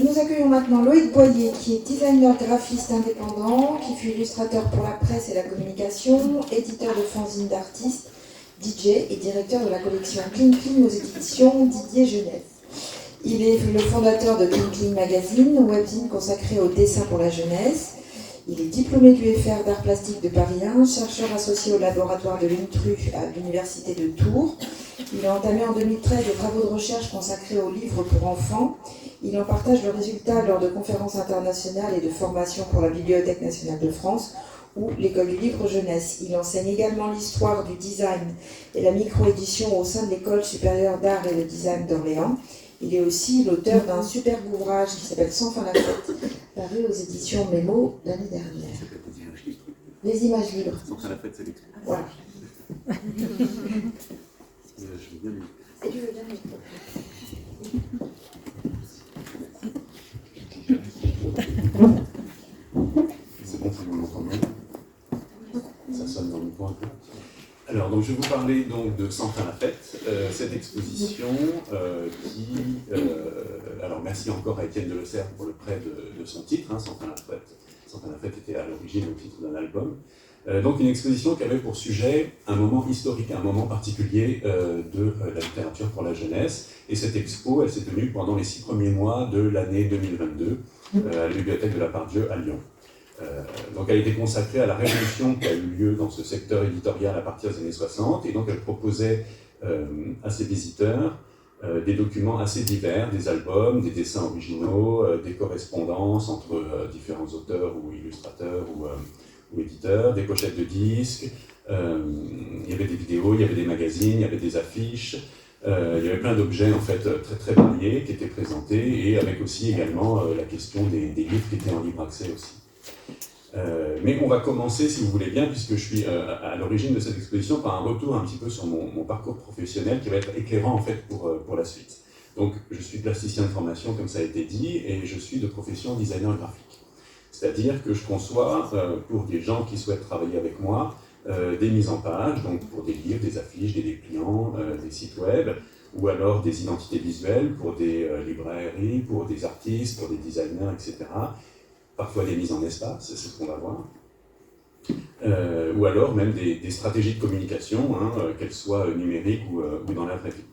Nous accueillons maintenant Loïc Boyer, qui est designer graphiste indépendant, qui fut illustrateur pour la presse et la communication, éditeur de fanzines d'artistes, DJ et directeur de la collection Clean Clean aux éditions Didier Jeunesse. Il est le fondateur de Clean Clean Magazine, webzine consacré au dessin pour la jeunesse. Il est diplômé du FR d'art plastique de Paris 1, chercheur associé au laboratoire de l'Intru à l'université de Tours. Il a entamé en 2013 des travaux de recherche consacrés aux livres pour enfants. Il en partage le résultat lors de conférences internationales et de formations pour la Bibliothèque nationale de France ou l'École du livre jeunesse. Il enseigne également l'histoire du design et la micro-édition au sein de l'École supérieure d'art et de design d'Orléans. Il est aussi l'auteur d'un superbe ouvrage qui s'appelle Sans fin la fête, paru aux éditions Mémo l'année dernière. Les images libres. Sans fin la fête, c'est l'expo. Voilà. Je veux bien. Et tu veux bien C'est bon, on m'entend bien. Ça sonne dans le coin. Alors, donc, je vais vous parler donc, de Sans fin la fête, cette exposition qui... alors, merci encore à Étienne Delessert pour le prêt de son titre, hein, Sans fin la fête. Sans fin la fête était à l'origine le titre d'un album. Donc, une exposition qui avait pour sujet un moment historique, un moment particulier de la littérature pour la jeunesse. Et cette expo, elle s'est tenue pendant les 6 premiers mois de l'année 2022 à la Bibliothèque de la Part-Dieu à Lyon. Donc elle a été consacrée à la révolution qui a eu lieu dans ce secteur éditorial à partir des années 60, et donc elle proposait à ses visiteurs des documents assez divers, des albums, des dessins originaux, des correspondances entre différents auteurs ou illustrateurs ou éditeurs, des pochettes de disques, il y avait des vidéos, il y avait des magazines, il y avait des affiches, il y avait plein d'objets en fait très très variés qui étaient présentés, et avec aussi également la question des livres qui étaient en libre accès aussi. Mais on va commencer, si vous voulez bien, puisque je suis à l'origine de cette exposition, par un retour un petit peu sur mon parcours professionnel qui va être éclairant en fait pour la suite. Donc, je suis plasticien de formation, comme ça a été dit, et je suis de profession designer graphique. C'est-à-dire que je conçois, pour des gens qui souhaitent travailler avec moi, des mises en page, donc pour des livres, des affiches, des dépliants, des sites web, ou alors des identités visuelles pour des librairies, pour des artistes, pour des designers, etc. Parfois des mises en espace, c'est ce qu'on va voir, ou alors même des stratégies de communication, hein, qu'elles soient numériques ou dans la vraie vie.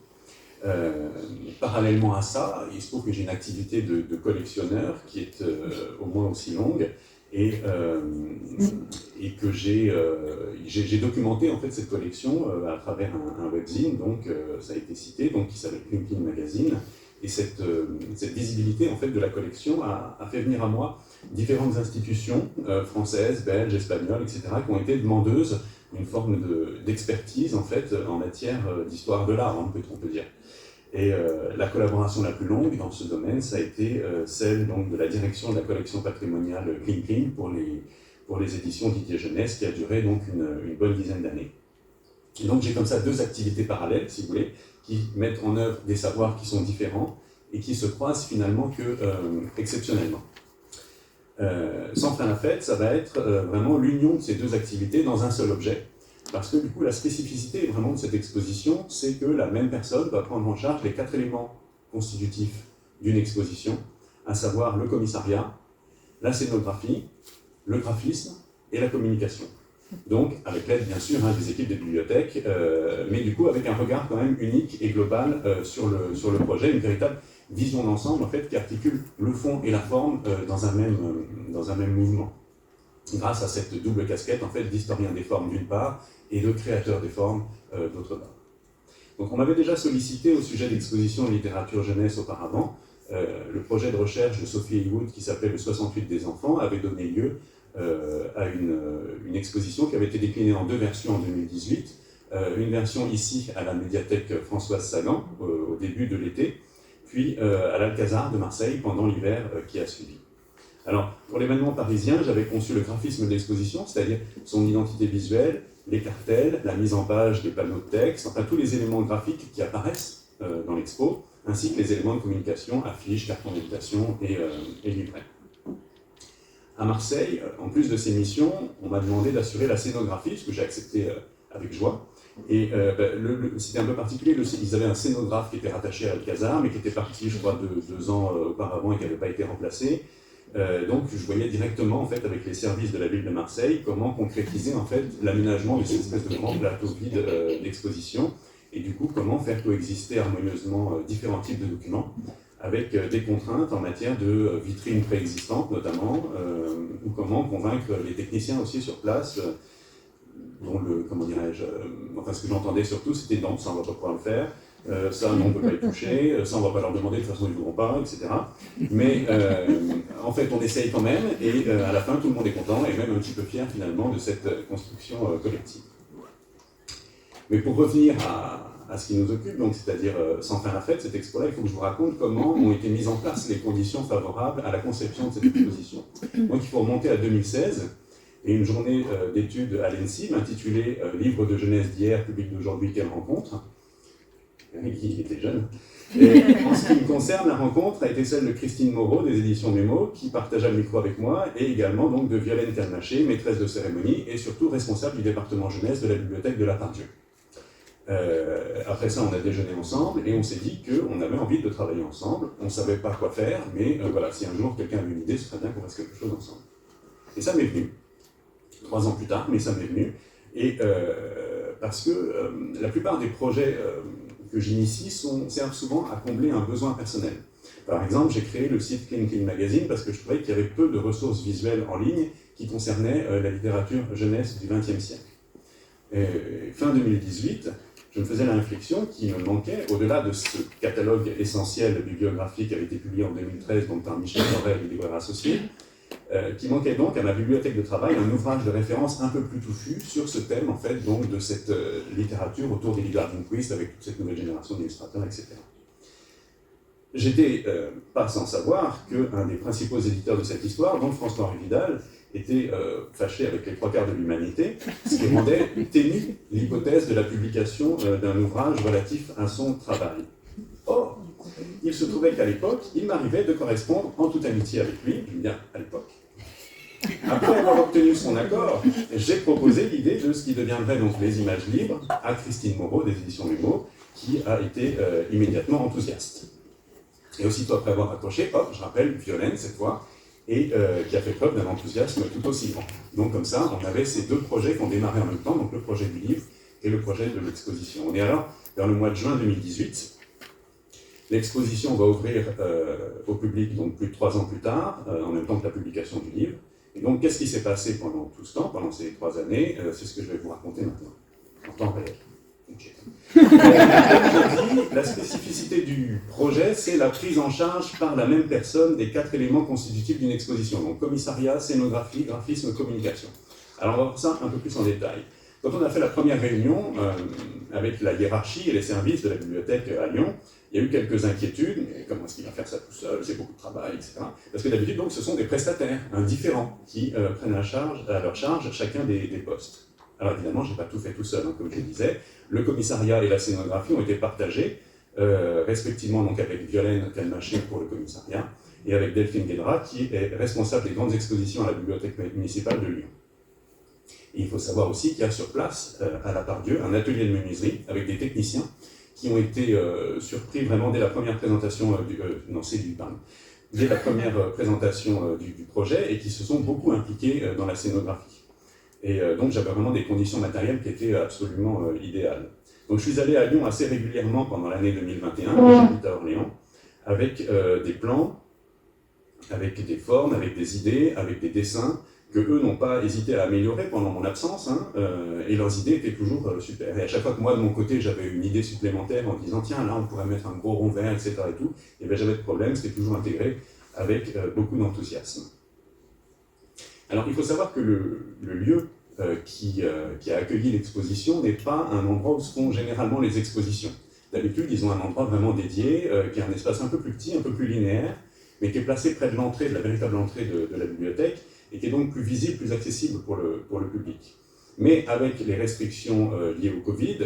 Parallèlement à ça, il se trouve que j'ai une activité de collectionneur qui est au moins aussi longue, et que j'ai documenté en fait cette collection à travers un webzine, donc ça a été cité, donc qui s'appelle Clean Clean Magazine. Et cette visibilité en fait, de la collection a fait venir à moi différentes institutions françaises, belges, espagnoles, etc., qui ont été demandeuses d'une forme d'expertise en fait, en matière d'histoire de l'art, hein, on peut dire. Et la collaboration la plus longue dans ce domaine, ça a été celle donc, de la direction de la collection patrimoniale Clean Clean pour les éditions Didier Jeunesse, qui a duré donc une bonne dizaine d'années. Et donc j'ai comme ça 2 activités parallèles, si vous voulez, qui mettent en œuvre des savoirs qui sont différents et qui se croisent finalement que exceptionnellement. Sans fin la fête, ça va être vraiment l'union de ces 2 activités dans un seul objet, parce que du coup la spécificité vraiment de cette exposition, c'est que la même personne va prendre en charge les 4 éléments constitutifs d'une exposition, à savoir le commissariat, la scénographie, le graphisme et la communication. Donc, avec l'aide, bien sûr, hein, des équipes des bibliothèques, mais du coup, avec un regard quand même unique et global sur le projet, une véritable vision d'ensemble, en fait, qui articule le fond et la forme dans un même mouvement. Grâce à cette double casquette, en fait, d'historien des formes d'une part, et de créateur des formes d'autre part. Donc, on m'avait déjà sollicité au sujet d'exposition de littérature jeunesse auparavant. Le projet de recherche de Sophie Heywood, qui s'appelait Le 68 des enfants, avait donné lieu à une exposition qui avait été déclinée en 2 versions en 2018. Une version ici à la médiathèque Françoise Sagan au début de l'été, puis à l'Alcazar de Marseille pendant l'hiver qui a suivi. Alors, pour l'événement parisien, j'avais conçu le graphisme de l'exposition, c'est-à-dire son identité visuelle, les cartels, la mise en page des panneaux de texte, enfin tous les éléments graphiques qui apparaissent dans l'expo, ainsi que les éléments de communication, affiches, cartons d'invitation et livrets. À Marseille, en plus de ces missions, on m'a demandé d'assurer la scénographie, ce que j'ai accepté avec joie, Et c'était un peu particulier, ils avaient un scénographe qui était rattaché à Alcazar, mais qui était parti, je crois, 2 ans auparavant et qui n'avait pas été remplacé. Donc je voyais directement, en fait, avec les services de la ville de Marseille, comment concrétiser, en fait, l'aménagement de cette espèce de grand plateau vide d'exposition, et du coup, comment faire coexister harmonieusement différents types de documents, avec des contraintes en matière de vitrines préexistantes, notamment, ou comment convaincre les techniciens aussi sur place, dont comment dirais-je, enfin ce que j'entendais surtout, c'était non, ça on va pas pouvoir le faire, ça non, on ne peut pas y toucher, ça on va pas leur demander, de toute façon ils ne voudront pas, etc. Mais en fait on essaye quand même, et à la fin tout le monde est content, et même un petit peu fier finalement de cette construction collective. Mais pour revenir à ce qui nous occupe, donc c'est-à-dire Sans fin la fête, cette expo-là, il faut que je vous raconte comment ont été mises en place les conditions favorables à la conception de cette exposition. Donc il faut remonter à 2016, et une journée d'études à l'ENSIM intitulée « Livre de jeunesse d'hier, public d'aujourd'hui, quelle rencontre ?» qui était jeune. Et en ce qui me concerne, la rencontre a été celle de Christine Moreau, des éditions Mémo, qui partagea le micro avec moi, et également donc de Violaine Calmaché, maîtresse de cérémonie, et surtout responsable du département jeunesse de la bibliothèque de la Part-Dieu. Après ça, on a déjeuné ensemble, et on s'est dit qu'on avait envie de travailler ensemble. On ne savait pas quoi faire, mais voilà, si un jour quelqu'un avait une idée, ce serait bien qu'on fasse quelque chose ensemble. Et ça m'est venu. 3 ans plus tard, mais ça m'est venu. Et parce que la plupart des projets que j'initie servent souvent à combler un besoin personnel. Par exemple, j'ai créé le site Clean Clean Magazine parce que je trouvais qu'il y avait peu de ressources visuelles en ligne qui concernaient la littérature jeunesse du XXe siècle. Et fin 2018, je me faisais la réflexion qu'il me manquait, au-delà de ce catalogue essentiel bibliographique qui avait été publié en 2013 donc par Michel Morel et libraire associé, qui manquait donc à ma bibliothèque de travail un ouvrage de référence un peu plus touffu sur ce thème, en fait, donc de cette littérature autour des Gardenquist avec toute cette nouvelle génération d'illustrateurs, etc. J'étais pas sans savoir qu'un des principaux éditeurs de cette histoire, donc François-Henri Vidal, était fâché avec les 3/4 de l'humanité, ce qui rendait ténue l'hypothèse de la publication d'un ouvrage relatif à son travail. Or, il se trouvait qu'à l'époque, il m'arrivait de correspondre en toute amitié avec lui, je veux dire à l'époque. Après avoir obtenu son accord, j'ai proposé l'idée de ce qui deviendrait donc les images libres à Christine Moreau des éditions Mémo, qui a été immédiatement enthousiaste. Et aussitôt après avoir accroché, hop, je rappelle Violaine cette fois, et qui a fait preuve d'un enthousiasme tout aussi grand. Donc comme ça, on avait ces 2 projets qui ont démarré en même temps, donc le projet du livre et le projet de l'exposition. On est alors vers le mois de juin 2018. L'exposition va ouvrir au public donc plus de 3 ans plus tard, en même temps que la publication du livre. Et donc, qu'est-ce qui s'est passé pendant tout ce temps, pendant ces 3 années? C'est ce que je vais vous raconter maintenant, en temps réel. La spécificité du projet, c'est la prise en charge par la même personne des 4 éléments constitutifs d'une exposition. Donc, commissariat, scénographie, graphisme, communication. Alors, on va voir ça un peu plus en détail. Quand on a fait la première réunion avec la hiérarchie et les services de la bibliothèque à Lyon, il y a eu quelques inquiétudes, mais comment est-ce qu'il va faire ça tout seul, c'est beaucoup de travail, etc. Parce que d'habitude, donc, ce sont des prestataires différents qui prennent à leur charge chacun des postes. Alors évidemment, je n'ai pas tout fait tout seul, hein, comme je disais. Le commissariat et la scénographie ont été partagés, respectivement donc avec Violaine Calmaché pour le commissariat, et avec Delphine Guédra, qui est responsable des grandes expositions à la bibliothèque municipale de Lyon. Et il faut savoir aussi qu'il y a sur place, à la Part-Dieu, un atelier de menuiserie avec des techniciens qui ont été surpris vraiment dès la première présentation dès la première présentation du projet et qui se sont beaucoup impliqués dans la scénographie. Et donc j'avais vraiment des conditions matérielles qui étaient absolument idéales. Donc je suis allé à Lyon assez régulièrement pendant l'année 2021, j'habite à Orléans, avec des plans, avec des formes, avec des idées, avec des dessins, que eux n'ont pas hésité à améliorer pendant mon absence, et leurs idées étaient toujours super. Et à chaque fois que moi, de mon côté, j'avais une idée supplémentaire en disant « tiens, là, on pourrait mettre un gros rond vert, etc. » et tout, et bien j'avais de problème, c'était toujours intégré avec beaucoup d'enthousiasme. Alors, il faut savoir que le lieu qui a accueilli l'exposition n'est pas un endroit où se font généralement les expositions. D'habitude, ils ont un endroit vraiment dédié, qui est un espace un peu plus petit, un peu plus linéaire, mais qui est placé près de l'entrée, de la véritable entrée de la bibliothèque, et qui est donc plus visible, plus accessible pour le public. Mais avec les restrictions liées au Covid,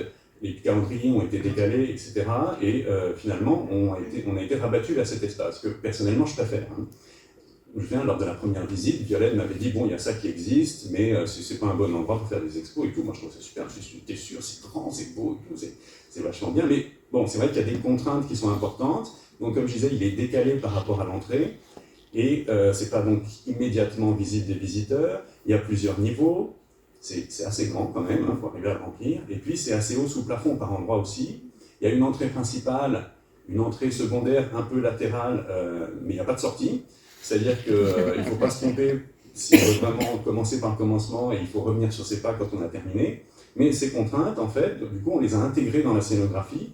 les calendriers ont été décalés, etc. Et finalement, on a été rabattu à cet espace, que personnellement je préfère. je me souviens, lors de la première visite, Violaine m'avait dit, bon, il y a ça qui existe, mais c'est pas un bon endroit pour faire des expos et tout. Moi, je trouve ça super, je suis t'es sûr, c'est grand, c'est beau et tout, c'est vachement bien. Mais bon, c'est vrai qu'il y a des contraintes qui sont importantes. Donc, comme je disais, il est décalé par rapport à l'entrée. Et c'est pas donc immédiatement visible des visiteurs. Il y a plusieurs niveaux. C'est assez grand quand même, pour arriver à le remplir. Et puis, c'est assez haut sous plafond par endroit aussi. Il y a une entrée principale, une entrée secondaire un peu latérale, mais il n'y a pas de sortie. C'est-à-dire qu'il ne faut pas se tromper si on veut vraiment commencer par le commencement et il faut revenir sur ses pas quand on a terminé. Mais ces contraintes, en fait, du coup, on les a intégrées dans la scénographie.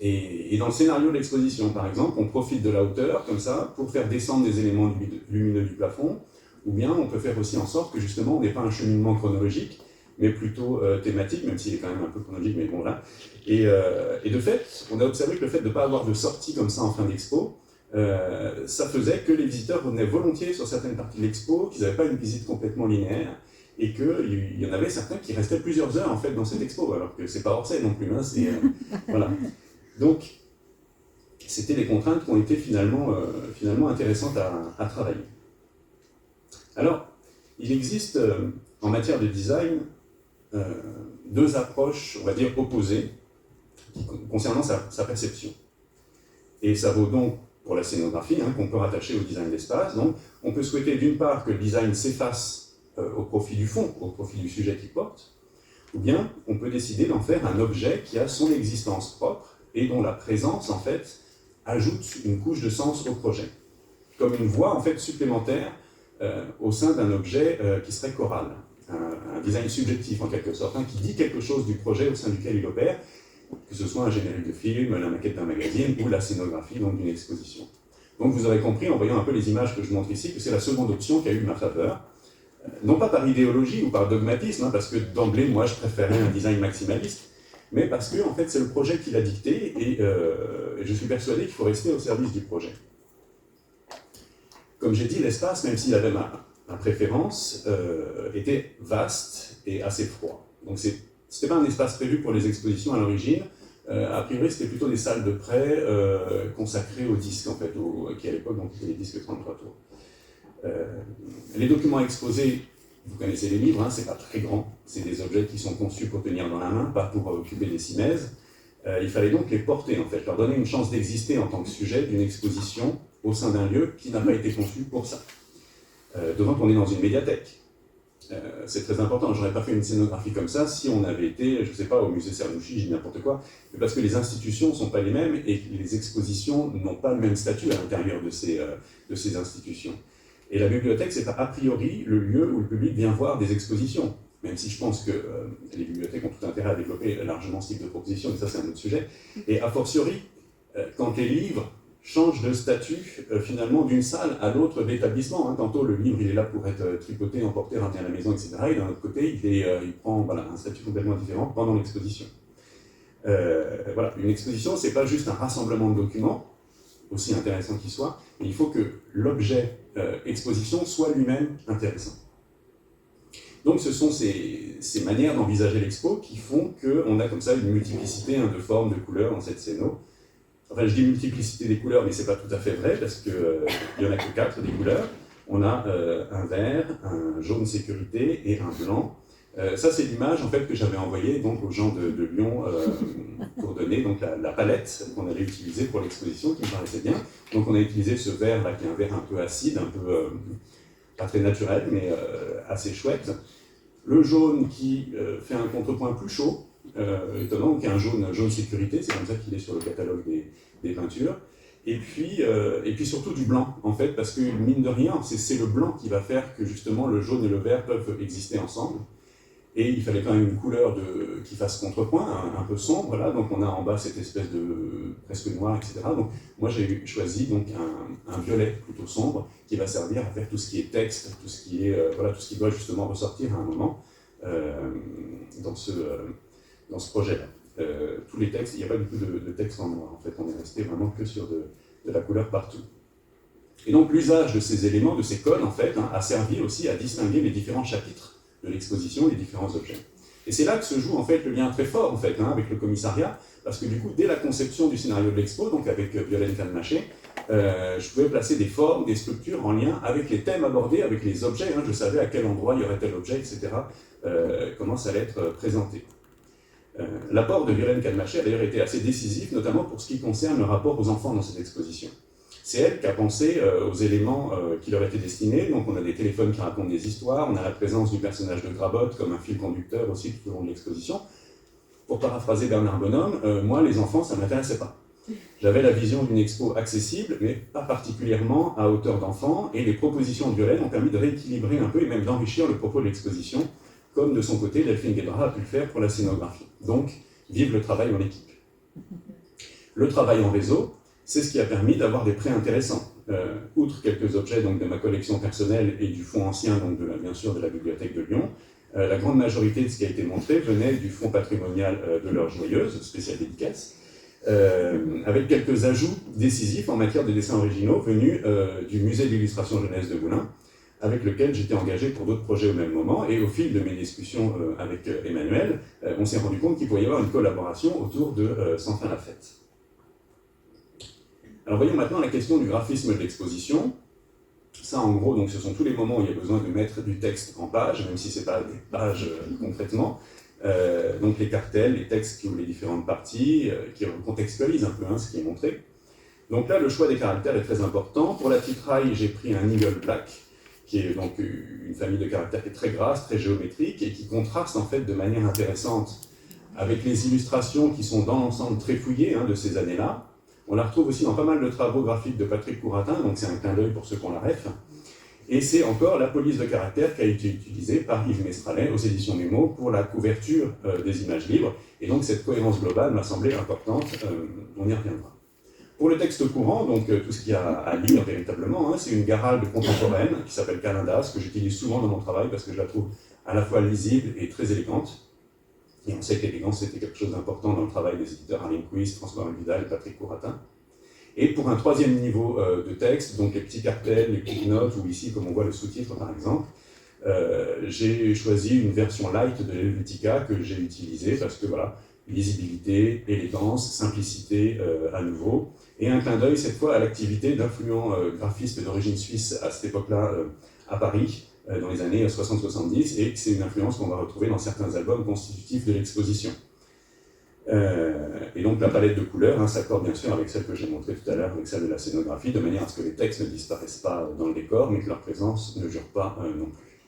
Et dans le scénario de l'exposition, par exemple, on profite de la hauteur, comme ça, pour faire descendre des éléments lumineux du plafond, ou bien on peut faire aussi en sorte que, justement, on n'ait pas un cheminement chronologique, mais plutôt thématique, même s'il est quand même un peu chronologique, mais bon, là. Et de fait, on a observé que le fait de ne pas avoir de sortie comme ça en fin d'expo, ça faisait que les visiteurs revenaient volontiers sur certaines parties de l'expo, qu'ils n'avaient pas une visite complètement linéaire, et qu'il y en avait certains qui restaient plusieurs heures en fait dans cette expo, alors que c'est pas Orsay non plus, hein, voilà. Donc, c'était des contraintes qui ont été finalement intéressantes à travailler. Alors, il existe en matière de design deux approches, on va dire, opposées concernant sa perception. Et ça vaut donc pour la scénographie, qu'on peut rattacher au design d'espace. Donc, on peut souhaiter d'une part que le design s'efface au profit du fond, au profit du sujet qu'il porte, ou bien on peut décider d'en faire un objet qui a son existence propre et dont la présence, en fait, ajoute une couche de sens au projet. Comme une voix, en fait, supplémentaire au sein d'un objet qui serait choral. Un design subjectif, en quelque sorte, qui dit quelque chose du projet au sein duquel il opère, que ce soit un générique de film, la maquette d'un magazine ou la scénographie d'une exposition. Donc vous aurez compris, en voyant un peu les images que je montre ici, que c'est la seconde option qui a eu ma faveur. Non pas par idéologie ou par dogmatisme, parce que d'emblée, moi, je préférais un design maximaliste, mais parce que, en fait, c'est le projet qui l'a dicté, et je suis persuadé qu'il faut rester au service du projet. Comme j'ai dit, l'espace, même s'il avait ma préférence, était vaste et assez froid. Donc c'était pas un espace prévu pour les expositions à l'origine. A priori, c'était plutôt des salles de prêt consacrées aux disques, en fait, qui à l'époque, donc, étaient les disques 33 tours. Les documents exposés, vous connaissez les livres, c'est pas très grand, c'est des objets qui sont conçus pour tenir dans la main, pas pour occuper des simèses. Il fallait donc les porter, en fait, leur donner une chance d'exister en tant que sujet d'une exposition au sein d'un lieu qui n'a pas été conçu pour ça. Devant, on est dans une médiathèque. C'est très important, j'aurais pas fait une scénographie comme ça si on avait été, je sais pas, au musée Cernouchi, je dis n'importe quoi, mais parce que les institutions ne sont pas les mêmes et les expositions n'ont pas le même statut à l'intérieur de ces institutions. Et la bibliothèque, c'est a priori le lieu où le public vient voir des expositions, même si je pense que les bibliothèques ont tout intérêt à développer largement ce type de proposition, mais ça c'est un autre sujet. Et a fortiori, quand les livres change de statut finalement d'une salle à l'autre d'établissement. Tantôt le livre il est là pour être tripoté, emporté, ramené à la maison, etc. Et d'un autre côté il prend un statut complètement différent pendant l'exposition. Voilà, une exposition c'est pas juste un rassemblement de documents, aussi intéressant qu'il soit, mais il faut que l'objet exposition soit lui-même intéressant. Donc ce sont ces manières d'envisager l'expo qui font qu'on a comme ça une multiplicité de formes, de couleurs dans cette scéno. Enfin, je dis multiplicité des couleurs, mais c'est pas tout à fait vrai, parce qu'il n'y en a que 4 des couleurs. On a un vert, un jaune sécurité et un blanc. Ça, c'est l'image en fait, que j'avais envoyée donc, aux gens de Lyon pour donner donc, la palette qu'on allait utiliser pour l'exposition, qui me paraissait bien. Donc on a utilisé ce vert là, qui est un vert un peu acide, un peu pas très naturel, mais assez chouette. Le jaune qui fait un contrepoint plus chaud, étonnant, qui est un jaune sécurité, c'est comme ça qu'il est sur le catalogue des peintures. Et puis surtout du blanc, en fait, parce que mine de rien, c'est le blanc qui va faire que justement le jaune et le vert peuvent exister ensemble. Et il fallait quand même une couleur qui fasse contrepoint, un peu sombre, là. Donc on a en bas cette espèce de presque noir, etc. Donc moi j'ai choisi donc un violet plutôt sombre qui va servir à faire tout ce qui est texte, tout ce qui doit justement ressortir à un moment dans ce projet-là. Tous les textes, il n'y a pas du tout de texte en noir, en fait, on est resté vraiment que sur de la couleur partout. Et donc l'usage de ces éléments, de ces codes, en fait, a servi aussi à distinguer les différents chapitres de l'exposition, les différents objets. Et c'est là que se joue en fait le lien très fort en fait, avec le commissariat, parce que du coup, dès la conception du scénario de l'expo, donc avec Violaine Cannemaché, je pouvais placer des formes, des structures en lien avec les thèmes abordés, avec les objets. Je savais à quel endroit il y aurait tel objet, etc. Comment ça allait être présenté. L'apport de Violaine Cannemacher a d'ailleurs été assez décisif, notamment pour ce qui concerne le rapport aux enfants dans cette exposition. C'est elle qui a pensé aux éléments qui leur étaient destinés. Donc on a des téléphones qui racontent des histoires, on a la présence du personnage de Grabotte comme un fil conducteur aussi tout au long de l'exposition. Pour paraphraser Bernard Bonhomme, moi les enfants ça ne m'intéressait pas. J'avais la vision d'une expo accessible, mais pas particulièrement à hauteur d'enfant, et les propositions de Violaine ont permis de rééquilibrer un peu et même d'enrichir le propos de l'exposition, comme de son côté Delphine Guédra a pu le faire pour la scénographie. Donc, vive le travail en équipe. Le travail en réseau, c'est ce qui a permis d'avoir des prêts intéressants. Outre quelques objets donc, de ma collection personnelle et du fonds ancien, donc bien sûr de la bibliothèque de Lyon, la grande majorité de ce qui a été montré venait du fonds patrimonial de l'Heure Joyeuse, spécial dédicace, avec quelques ajouts décisifs en matière de dessins originaux venus du musée d'illustration jeunesse de Moulins, avec lequel j'étais engagé pour d'autres projets au même moment, et au fil de mes discussions avec Emmanuel, on s'est rendu compte qu'il pouvait y avoir une collaboration autour de Sans fin la fête. Alors voyons maintenant la question du graphisme de l'exposition. Ça en gros, donc, ce sont tous les moments où il y a besoin de mettre du texte en page, même si ce n'est pas des pages concrètement. Donc les cartels, les textes qui ouvrent les différentes parties, qui contextualisent un peu ce qui est montré. Donc là, le choix des caractères est très important. Pour la titraille, j'ai pris un Eagle Black, qui est donc une famille de caractères qui est très grasse, très géométrique, et qui contraste en fait de manière intéressante avec les illustrations qui sont dans l'ensemble très fouillées de ces années-là. On la retrouve aussi dans pas mal de travaux graphiques de Patrick Couratin, donc c'est un clin d'œil pour ceux qui ont la ref. Et c'est encore la police de caractère qui a été utilisée par Yves Mestralet aux éditions Mémo pour la couverture des images libres. Et donc cette cohérence globale m'a semblé importante, on y reviendra. Pour le texte courant, donc tout ce qu'il y a à lire véritablement, c'est une garalde contemporaine qui s'appelle Calendas, que j'utilise souvent dans mon travail parce que je la trouve à la fois lisible et très élégante. Et on sait que l'élégance c'était quelque chose d'important dans le travail des éditeurs Arlene Quist, François Vidal et Patrick Couratin. Et pour un troisième niveau de texte, donc les petits cartels, les petites notes, ou ici, comme on voit le sous-titre par exemple, j'ai choisi une version light de l'Helvetica que j'ai utilisée parce que voilà, lisibilité, élégance, simplicité à nouveau, et un clin d'œil cette fois à l'activité d'influents graphistes d'origine suisse à cette époque-là à Paris, dans les années 60-70, et c'est une influence qu'on va retrouver dans certains albums constitutifs de l'exposition. Et donc la palette de couleurs s'accorde bien sûr avec celle que j'ai montrée tout à l'heure, avec celle de la scénographie, de manière à ce que les textes ne disparaissent pas dans le décor, mais que leur présence ne jure pas non plus.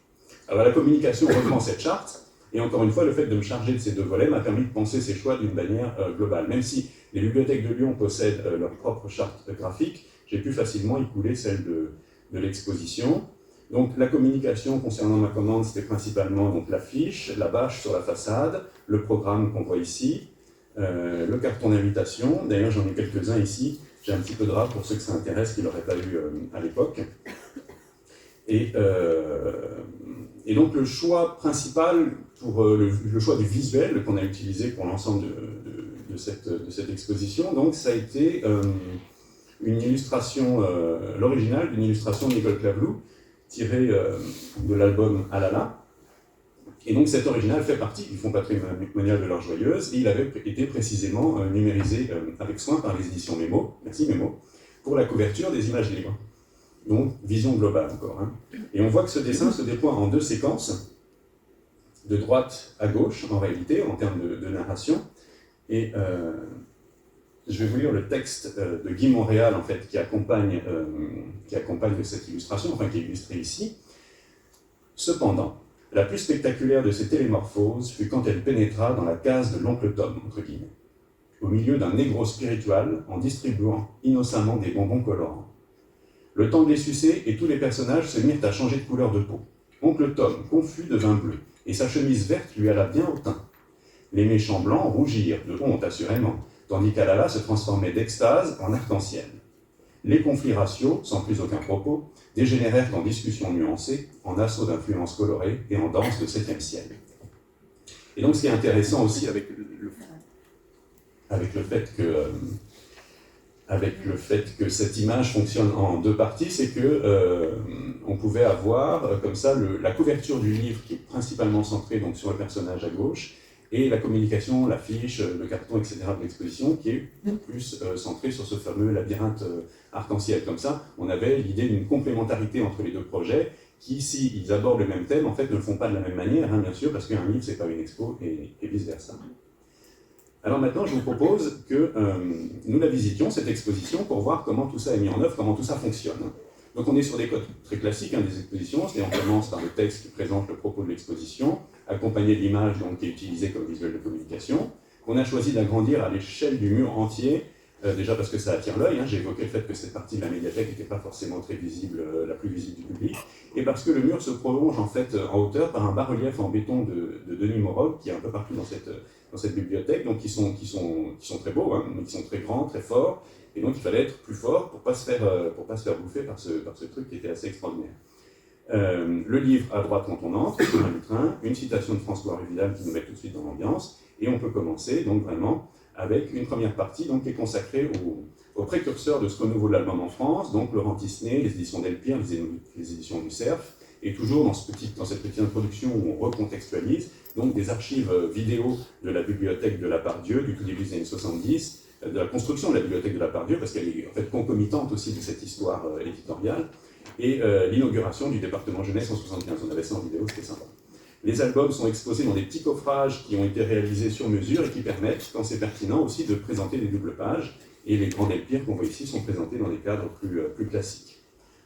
Alors la communication reprend cette charte, et encore une fois, le fait de me charger de ces deux volets m'a permis de penser ces choix d'une manière globale. Même si les bibliothèques de Lyon possèdent leur propre charte graphique, j'ai pu facilement y couler celle de l'exposition. Donc la communication concernant ma commande, c'était principalement l'affiche, la bâche sur la façade, le programme qu'on voit ici, le carton d'invitation. D'ailleurs, j'en ai quelques-uns ici. J'ai un petit peu de rap pour ceux que ça intéresse, qui ne l'auraient pas eu à l'époque. Et donc le choix principal pour le choix du visuel qu'on a utilisé pour l'ensemble de cette exposition, donc ça a été une illustration, l'original d'une illustration de Nicole Clavelou, tirée de l'album Alala. Et donc cet original fait partie du fonds patrimonial de l'Heure Joyeuse, et il avait été précisément numérisé avec soin par les éditions Mémo, merci Mémo, pour la couverture des images libres. Donc, vision globale encore. Et on voit que ce dessin se déploie en deux séquences, de droite à gauche, en réalité, en termes de narration. Et je vais vous lire le texte de Guy Montréal, en fait, qui accompagne cette illustration, enfin qui est illustré ici. Cependant, la plus spectaculaire de ces télémorphoses fut quand elle pénétra dans la case de l'oncle Tom, entre guillemets, au milieu d'un négro spirituel en distribuant innocemment des bonbons colorants. Le temps de les sucer et tous les personnages se mirent à changer de couleur de peau. Oncle Tom, confus, devint bleu, et sa chemise verte lui alla bien au teint. Les méchants blancs rougirent, de honte assurément, tandis qu'Alala se transformait d'extase en arc-en-ciel. Les conflits raciaux, sans plus aucun propos, dégénérèrent en discussions nuancées, en assauts d'influences colorées et en danse de 7e ciel. Et donc ce qui est intéressant aussi avec le fait que cette image fonctionne en deux parties, c'est que on pouvait avoir comme ça la couverture du livre qui est principalement centrée donc, sur le personnage à gauche, et la communication, l'affiche, le carton, etc. de l'exposition, qui est plus centrée sur ce fameux labyrinthe arc-en-ciel. Comme ça, on avait l'idée d'une complémentarité entre les deux projets, qui, s'ils abordent le même thème, en fait, ne le font pas de la même manière, hein, bien sûr, parce qu'un livre, c'est pas une expo, et vice-versa. Alors maintenant, je vous propose que nous la visitions, cette exposition, pour voir comment tout ça est mis en œuvre, comment tout ça fonctionne. Donc on est sur des codes très classiques des expositions, c'est-à-dire on commence par le texte qui présente le propos de l'exposition, accompagné de l'image qui est utilisée comme visuel de communication, qu'on a choisi d'agrandir à l'échelle du mur entier, déjà parce que ça attire l'œil, j'ai évoqué le fait que cette partie de la médiathèque n'était pas forcément très visible, la plus visible du public, et parce que le mur se prolonge en fait en hauteur par un bas-relief en béton de Denis Morog, qui est un peu partout dans cette bibliothèque, donc qui sont très beaux, mais qui sont très grands, très forts, et donc il fallait être plus fort pour ne pas se faire bouffer par ce truc qui était assez extraordinaire. Le livre à droite quand on entre, sur un lutrin, une citation de François Vidal qui nous met tout de suite dans l'ambiance, et on peut commencer donc vraiment avec une première partie donc, qui est consacrée aux précurseurs de ce renouveau de l'album en France, donc Laurent Tisné, les éditions Delpire, les éditions du Cerf, et toujours dans cette petite introduction où on recontextualise donc des archives vidéo de la bibliothèque de la Pardieu du tout début des années 70, de la construction de la bibliothèque de la Pardieu, parce qu'elle est en fait concomitante aussi de cette histoire éditoriale, et l'inauguration du département jeunesse en 75. On avait ça en vidéo, c'était sympa. Les albums sont exposés dans des petits coffrages qui ont été réalisés sur mesure et qui permettent, quand c'est pertinent, aussi de présenter des doubles pages. Et les grands Delpire qu'on voit ici sont présentés dans des cadres plus classiques.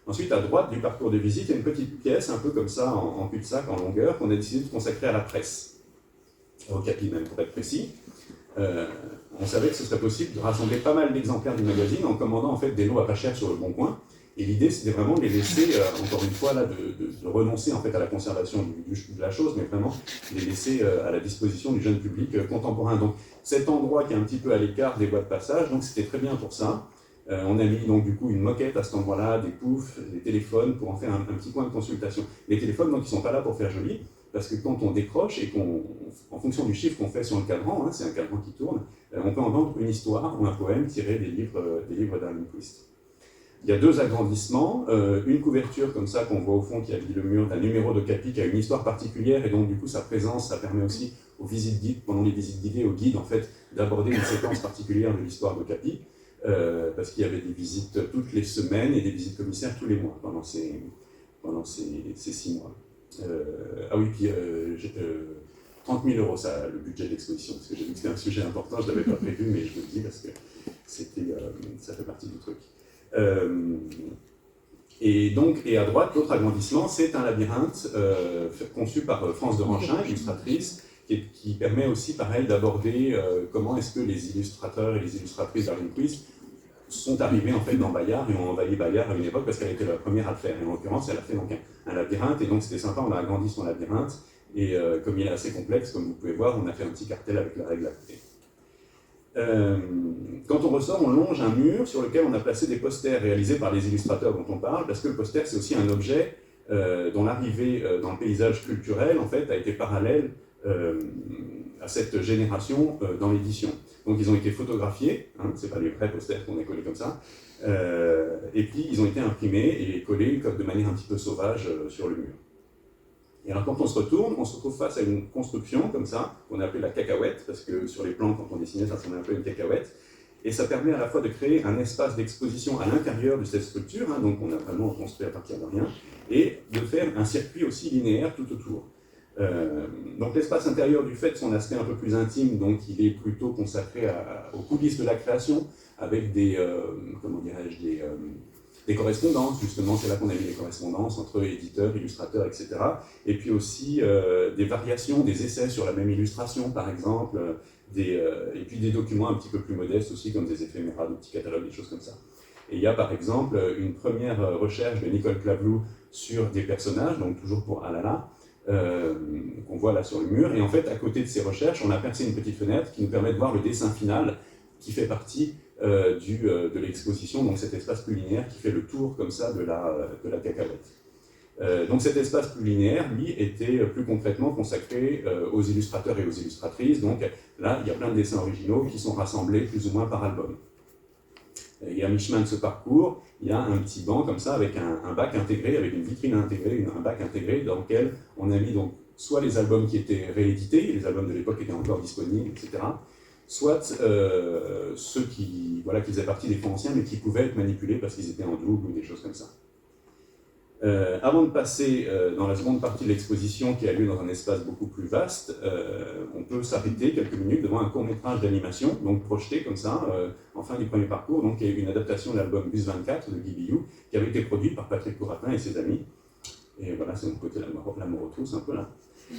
Ensuite, à droite du parcours de visite, il y a une petite pièce, un peu comme ça, en cul-de-sac, en longueur, qu'on a décidé de consacrer à la presse. Au capi même, pour être précis. On savait que ce serait possible de rassembler pas mal d'exemplaires du magazine en commandant en fait des lots à pas cher sur le Bon Coin. Et l'idée, c'était vraiment de les laisser, encore une fois, là, de renoncer en fait à la conservation de la chose, mais vraiment de les laisser à la disposition du jeune public contemporain. Donc, cet endroit qui est un petit peu à l'écart des voies de passage, donc c'était très bien pour ça. On a mis donc du coup une moquette à cet endroit-là, des poufs, des téléphones pour en faire un petit coin de consultation. Les téléphones, donc, ils ne sont pas là pour faire joli, parce que quand on décroche et en fonction du chiffre qu'on fait sur le cadran, c'est un cadran qui tourne, on peut entendre une histoire ou un poème tiré des livres d'Arlene Twist. Il y a deux agrandissements, une couverture comme ça qu'on voit au fond qui habille le mur d'un numéro de Capi qui a une histoire particulière et donc du coup sa présence, ça permet aussi aux visites guides, pendant les visites guidées, aux guides en fait d'aborder une séquence particulière de l'histoire de Capi, parce qu'il y avait des visites toutes les semaines et des visites commissaires tous les mois pendant ces 6 mois. Ah oui, puis 30 000 euros, ça, le budget d'exposition, parce que j'ai vu que c'était un sujet important, je ne l'avais pas prévu, mais je me le dis parce que ça fait partie du truc. Et à droite, l'autre agrandissement, c'est un labyrinthe conçu par France de Ranchin, illustratrice, qui permet aussi, pareil, d'aborder comment est-ce que les illustrateurs et les illustratrices d'Arlene Twist sont arrivés en fait dans Bayard et ont envahi Bayard à une époque parce qu'elle était la première à le faire. Et en l'occurrence, elle a fait donc un labyrinthe, et donc c'était sympa, on a agrandi son labyrinthe, et comme il est assez complexe, comme vous pouvez voir, on a fait un petit cartel avec la règle à côté. Quand on ressort, on longe un mur sur lequel on a placé des posters réalisés par les illustrateurs dont on parle, parce que le poster, c'est aussi un objet dont l'arrivée dans le paysage culturel, en fait, a été parallèle à cette génération dans l'édition. Donc ils ont été photographiés, c'est pas les vrais posters qu'on a collés comme ça, et puis ils ont été imprimés et collés de manière un petit peu sauvage sur le mur. Et alors quand on se retourne, on se retrouve face à une construction comme ça, qu'on a appelée la cacahuète, parce que sur les plans, quand on dessinait, ça ressemblait un peu à une cacahuète, et ça permet à la fois de créer un espace d'exposition à l'intérieur de cette structure, donc on a vraiment construit à partir de rien, et de faire un circuit aussi linéaire tout autour. Donc l'espace intérieur, du fait de son aspect un peu plus intime, donc il est plutôt consacré aux coulisses de la création, avec des correspondances, justement, c'est là qu'on a mis les correspondances entre éditeurs, illustrateurs, etc. Et puis aussi des variations, des essais sur la même illustration, par exemple, et puis des documents un petit peu plus modestes aussi, comme des éphéméras, des petits catalogues, des choses comme ça. Et il y a par exemple une première recherche de Nicole Clavelou sur des personnages, donc toujours pour Alala, qu'on voit là sur le mur, et en fait, à côté de ces recherches, on a percé une petite fenêtre qui nous permet de voir le dessin final, qui fait partie de l'exposition, donc cet espace plus linéaire qui fait le tour comme ça de la cacahuète. Donc cet espace plus linéaire, lui, était plus concrètement consacré aux illustrateurs et aux illustratrices, donc là, il y a plein de dessins originaux qui sont rassemblés plus ou moins par album. Et à mi-chemin de ce parcours, il y a un petit banc comme ça avec un bac intégré, avec une vitrine intégrée, un bac intégré dans lequel on a mis donc soit les albums qui étaient réédités, les albums de l'époque étaient encore disponibles, etc., soit ceux qui faisaient partie des fonds anciens, mais qui pouvaient être manipulés parce qu'ils étaient en double ou des choses comme ça. Avant de passer dans la seconde partie de l'exposition qui a lieu dans un espace beaucoup plus vaste, on peut s'arrêter quelques minutes devant un court-métrage d'animation, donc projeté comme ça, en fin du premier parcours, donc il y a une adaptation de l'album Bus 24 de Guy Billou, qui avait été produit par Patrick Couratin et ses amis. Et voilà, c'est mon côté l'amour aux tous, un peu là.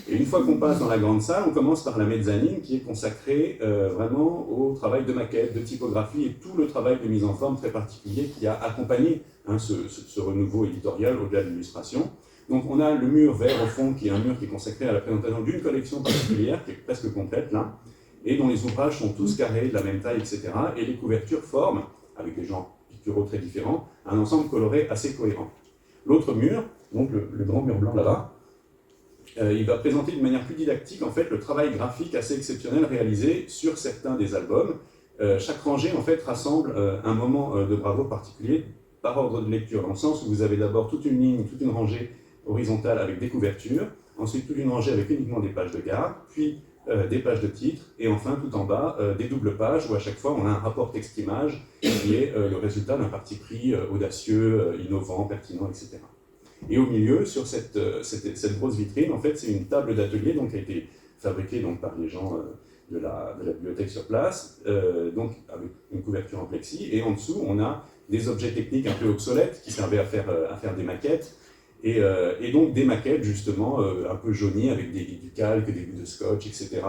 Et une fois qu'on passe dans la grande salle, on commence par la mezzanine qui est consacrée vraiment au travail de maquette, de typographie et tout le travail de mise en forme très particulier qui a accompagné ce renouveau éditorial au-delà de l'illustration. Donc on a le mur vert au fond qui est un mur qui est consacré à la présentation d'une collection particulière qui est presque complète là, et dont les ouvrages sont tous carrés, de la même taille, etc. Et les couvertures forment, avec des genres picturaux très différents, un ensemble coloré assez cohérent. L'autre mur, donc le grand mur blanc là-bas, il va présenter d'une manière plus didactique en fait le travail graphique assez exceptionnel réalisé sur certains des albums. Chaque rangée en fait rassemble un moment de bravoure particulier par ordre de lecture, dans le sens où vous avez d'abord toute une ligne, toute une rangée horizontale avec des couvertures, ensuite toute une rangée avec uniquement des pages de garde, puis des pages de titres, et enfin tout en bas des doubles pages où à chaque fois on a un rapport texte-image qui est le résultat d'un parti pris audacieux, innovant, pertinent, etc. Et au milieu, sur cette grosse vitrine, en fait, c'est une table d'atelier qui a été fabriquée donc, par les gens de la bibliothèque sur place, donc avec une couverture en plexi, et en dessous, on a des objets techniques un peu obsolètes qui servaient à faire des maquettes, et donc des maquettes justement un peu jaunies avec du calque, des bouts de scotch, etc.,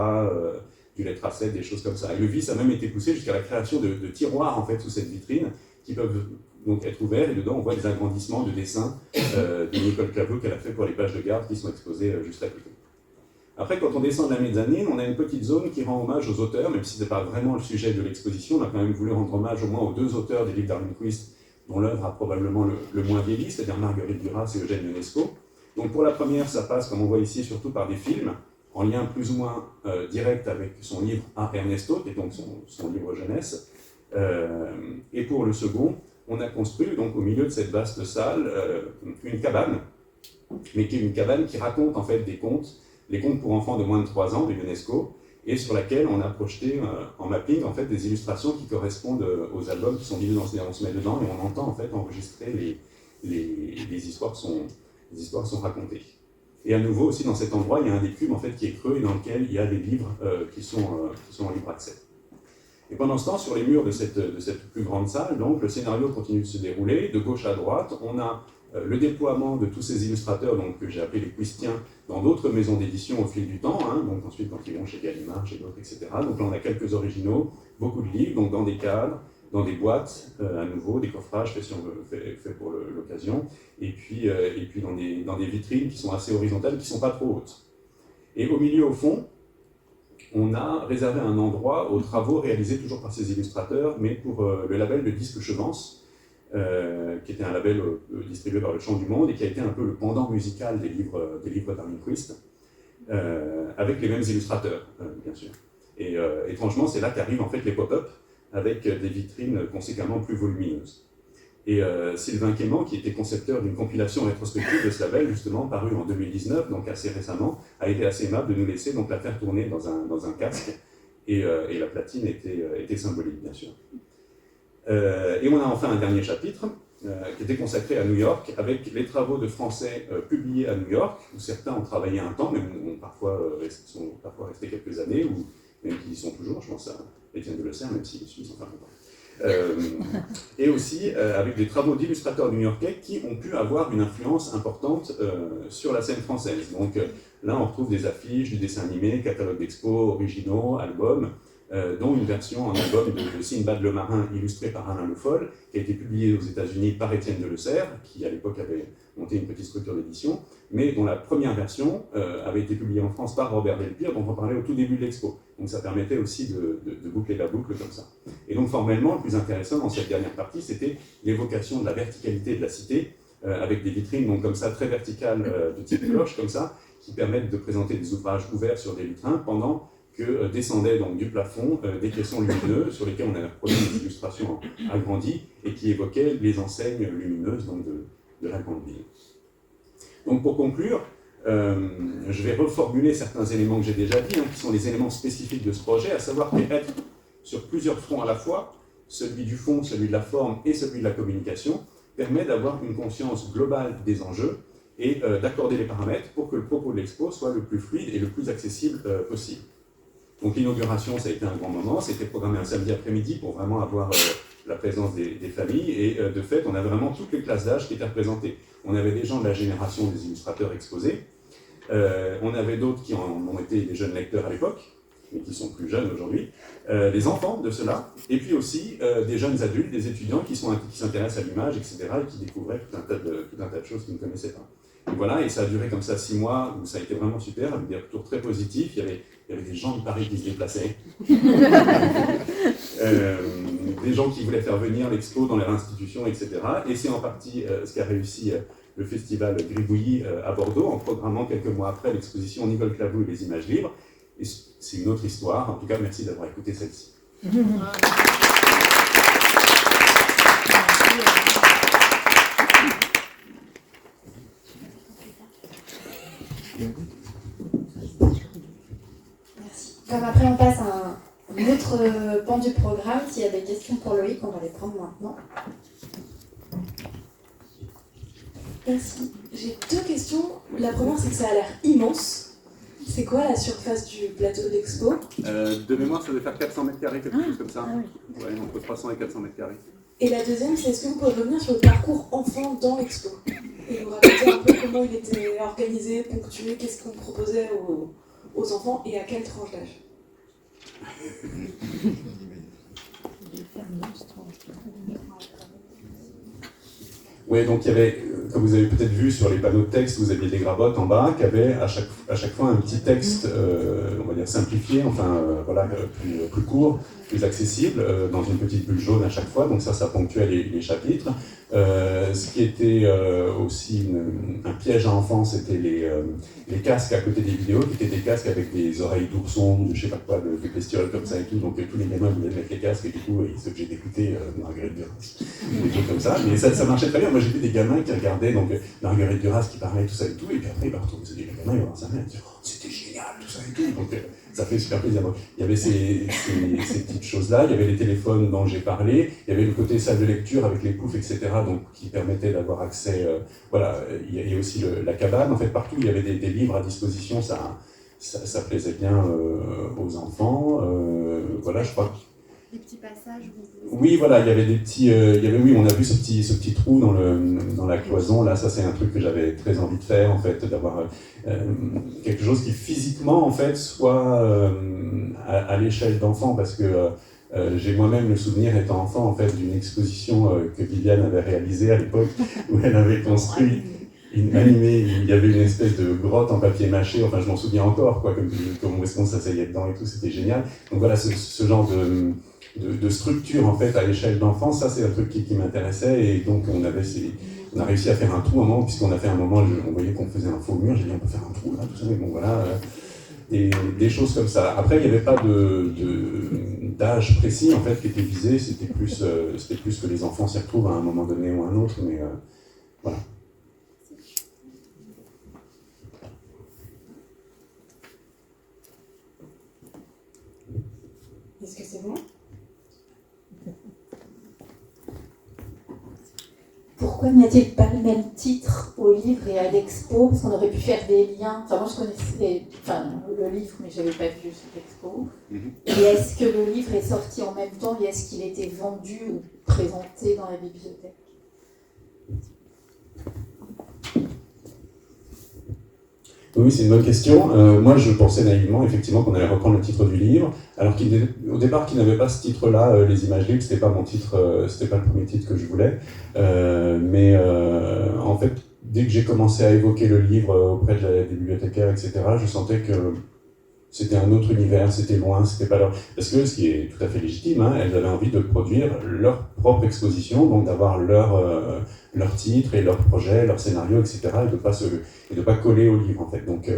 du lettre A7, des choses comme ça. Et le vice a même été poussé jusqu'à la création de tiroirs en fait sous cette vitrine qui peuvent donc être ouverts, et dedans on voit des agrandissements de dessins de Nicole Claveau qu'elle a fait pour les pages de garde qui sont exposées juste à côté. Après, quand on descend de la mezzanine, on a une petite zone qui rend hommage aux auteurs, même si ce n'est pas vraiment le sujet de l'exposition, on a quand même voulu rendre hommage au moins aux deux auteurs des livres d'Arlenquist, dont l'œuvre a probablement le moins vieilli, c'est-à-dire Marguerite Duras et Eugène Ionesco. Donc pour la première, ça passe, comme on voit ici, surtout par des films, en lien plus ou moins direct avec son livre A. Ernesto, qui est donc son livre jeunesse. Et pour le second, on a construit donc au milieu de cette vaste salle une cabane, mais qui est une cabane qui raconte en fait des contes, les contes pour enfants de moins de 3 ans de Ionesco, et sur laquelle on a projeté en mapping en fait des illustrations qui correspondent aux albums qui sont liés dans ces. On se met dedans et on entend en fait enregistrer les histoires sont racontées. Et à nouveau aussi dans cet endroit, il y a un des cubes en fait qui est creux et dans lequel il y a des livres qui sont en libre accès. Et pendant ce temps, sur les murs de cette plus grande salle, donc, le scénario continue de se dérouler. De gauche à droite, on a le déploiement de tous ces illustrateurs donc, que j'ai appelés les Quistiens dans d'autres maisons d'édition au fil du temps, donc ensuite quand ils vont chez Gallimard, chez d'autres, etc. Donc là, on a quelques originaux, beaucoup de livres, donc dans des cadres, dans des boîtes, à nouveau, des coffrages faits pour l'occasion, et puis dans des vitrines qui sont assez horizontales, qui ne sont pas trop hautes. Et au milieu, au fond, on a réservé un endroit aux travaux réalisés toujours par ces illustrateurs, mais pour le label de Disque Chevance, qui était un label distribué par le Chant du Monde et qui a été un peu le pendant musical des livres d'Arlenquist, avec les mêmes illustrateurs, bien sûr. Et étrangement, c'est là qu'arrivent en fait les pop-up avec des vitrines conséquemment plus volumineuses. Et Sylvain Quément, qui était concepteur d'une compilation rétrospective de ce label, justement, parue en 2019, donc assez récemment, a été assez aimable de nous laisser donc, la faire tourner dans un casque, et la platine était symbolique, bien sûr. Et on a enfin un dernier chapitre, qui était consacré à New York, avec les travaux de Français publiés à New York, où certains ont travaillé un temps, même sont parfois restés quelques années, ou même qui y sont toujours, je pense à Étienne Delessert, même s'il est suisse, enfin longtemps. Et aussi avec des travaux d'illustrateurs new-yorkais qui ont pu avoir une influence importante sur la scène française. Donc là, on retrouve des affiches, du dessin animé, catalogues d'expo, originaux, albums, dont une version en album de Sinbad le Marin, illustré par Alain Le Foll, qui a été publié aux États-Unis par Étienne Delessert, qui à l'époque avait monté une petite structure d'édition, mais dont la première version avait été publiée en France par Robert Delpire, dont on parlait au tout début de l'expo. Donc ça permettait aussi de boucler la boucle comme ça. Et donc formellement, le plus intéressant dans cette dernière partie, c'était l'évocation de la verticalité de la cité, avec des vitrines donc, comme ça, très verticales, de type cloche, comme ça, qui permettent de présenter des ouvrages ouverts sur des vitrins, pendant que descendaient donc, du plafond des caissons lumineux, sur lesquels on a produit des illustrations agrandies, et qui évoquaient les enseignes lumineuses donc, de la grande ville. Donc pour conclure, Je vais reformuler certains éléments que j'ai déjà dit, qui sont les éléments spécifiques de ce projet, à savoir qu'être sur plusieurs fronts à la fois, celui du fond, celui de la forme et celui de la communication, permet d'avoir une conscience globale des enjeux et d'accorder les paramètres pour que le propos de l'expo soit le plus fluide et le plus accessible possible. Donc l'inauguration, ça a été un grand moment, c'était programmé un samedi après-midi pour vraiment avoir la présence des familles, et de fait, on avait vraiment toutes les classes d'âge qui étaient représentées. On avait des gens de la génération des illustrateurs exposés, on avait d'autres qui ont été des jeunes lecteurs à l'époque, mais qui sont plus jeunes aujourd'hui, des enfants de cela, et puis aussi des jeunes adultes, des étudiants qui s'intéressent à l'image, etc., et qui découvraient tout un tas de choses qu'ils ne connaissaient pas. Et voilà, et ça a duré comme ça 6 mois, où ça a été vraiment super, avec des retours très positifs. Il y avait des gens de Paris qui se déplaçaient, des gens qui voulaient faire venir l'expo dans leur institution, etc. Et c'est en partie ce qu'a réussi le festival Gribouillis à Bordeaux, en programmant quelques mois après l'exposition Nicole Clavou et les images libres. Et c'est une autre histoire. En tout cas, merci d'avoir écouté celle-ci. Merci. Comme après on passe à un autre pan du programme, s'il y a des questions pour Loïc, on va les prendre maintenant. Merci. J'ai 2 questions. La première, c'est que ça a l'air immense. C'est quoi la surface du plateau d'expo? De mémoire, ça devait faire 400 mètres carrés, quelque chose comme ça. Ouais, entre 300 et 400 mètres carrés. Et la deuxième, c'est est-ce que vous pouvez revenir sur le parcours enfant dans l'expo et nous raconter un peu comment il était organisé, ponctué, qu'est-ce qu'on proposait aux enfants et à quelle tranche d'âge? Oui, donc il y avait, comme vous avez peut-être vu sur les panneaux de texte, vous aviez des gravottes en bas qui avaient à chaque fois un petit texte, on va dire simplifié, enfin voilà, plus court, plus accessible, dans une petite bulle jaune à chaque fois, donc ça ponctuait les chapitres. Ce qui était aussi un piège à enfants, c'était les casques à côté des vidéos, qui étaient des casques avec des oreilles d'ourson, de je sais pas quoi, de bestioles comme ça et tout, donc tous les gamins voulaient mettre les casques et du coup ils étaient obligés d'écouter Marguerite Duras, des trucs comme ça, mais ça marchait très bien. Moi j'ai vu des gamins qui regardaient donc Marguerite Duras qui parlait tout ça et tout, et puis après ils retrouvent les gamins, ils vont voir sa mère et disent oh, c'était génial tout ça et tout, donc ça fait super plaisir. Donc, il y avait ces petites choses-là, il y avait les téléphones dont j'ai parlé, il y avait le côté salle de lecture avec les poufs, etc., donc, qui permettait d'avoir accès, voilà, il y a aussi la cabane, en fait partout il y avait des livres à disposition, ça plaisait bien aux enfants, voilà, je crois. Des petits passages Oui, voilà, il y avait des petits, oui, on a vu ce petit trou dans la cloison, là, ça c'est un truc que j'avais très envie de faire, en fait, d'avoir quelque chose qui physiquement, en fait, soit à l'échelle d'enfant, parce que j'ai moi-même le souvenir, étant enfant, en fait, d'une exposition que Viviane avait réalisée à l'époque, où elle avait construit une animée, où il y avait une espèce de grotte en papier mâché, enfin, je m'en souviens encore, quoi, comme où est-ce qu'on s'asseyait dedans et tout, c'était génial. Donc voilà, ce genre de structure, en fait, à l'échelle d'enfant, ça, c'est un truc qui m'intéressait, et donc on a réussi à faire un trou un moment, puisqu'on a fait un moment, on voyait qu'on faisait un faux mur, j'ai dit on peut faire un trou là, tout ça, mais bon voilà, et des choses comme ça. Après, il n'y avait pas d'âge précis en fait qui était visé, c'était plus que les enfants s'y retrouvent à un moment donné ou à un autre, mais voilà. Est-ce que c'est bon? Pourquoi n'y a-t-il pas le même titre au livre et à l'expo? Parce qu'on aurait pu faire des liens. Enfin, moi je connaissais le livre, mais je n'avais pas vu cette expo. Et est-ce que le livre est sorti en même temps et est-ce qu'il était vendu ou présenté dans la bibliothèque? Oui, c'est une bonne question. Moi, je pensais naïvement, effectivement, qu'on allait reprendre le titre du livre, alors qu'au départ, qu'il n'avait pas ce titre-là, Les images libres, c'était pas mon titre, c'était pas le premier titre que je voulais. Mais en fait, dès que j'ai commencé à évoquer le livre auprès des bibliothécaires, etc., je sentais que c'était un autre univers, c'était loin, c'était pas leur... Parce que, ce qui est tout à fait légitime, hein, elles avaient envie de produire leur propre exposition, donc d'avoir leur titre et leur projet, leur scénario, etc. Et de pas coller au livre en fait. Donc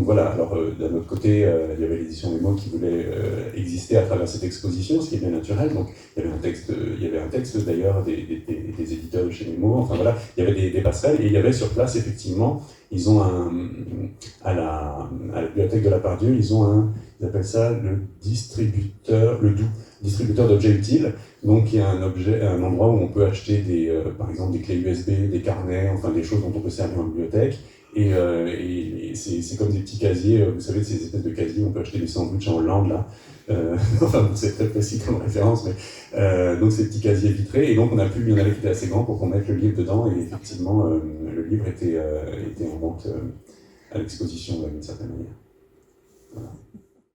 voilà, alors d'un autre côté, il y avait l'édition des mots qui voulait exister à travers cette exposition, ce qui est bien naturel. Donc il y avait un texte d'ailleurs des éditeurs de chez Nemo, enfin voilà, il y avait des passerelles et il y avait sur place effectivement, ils ont à la bibliothèque de la Pardieu, ils appellent ça le distributeur d'objets utiles. Donc il y a un endroit où on peut acheter par exemple des clés USB, des carnets, enfin des choses dont on peut servir en bibliothèque. Et c'est comme des petits casiers, vous savez, ces espèces de casiers où on peut acheter des sandwichs en Hollande là. Enfin bon, c'est très précis comme référence, mais donc ces petits casiers vitrés. Et donc il y en avait qui étaient assez grands pour qu'on mette le livre dedans. Et effectivement, le livre était en vente à l'exposition d'une certaine manière. Voilà.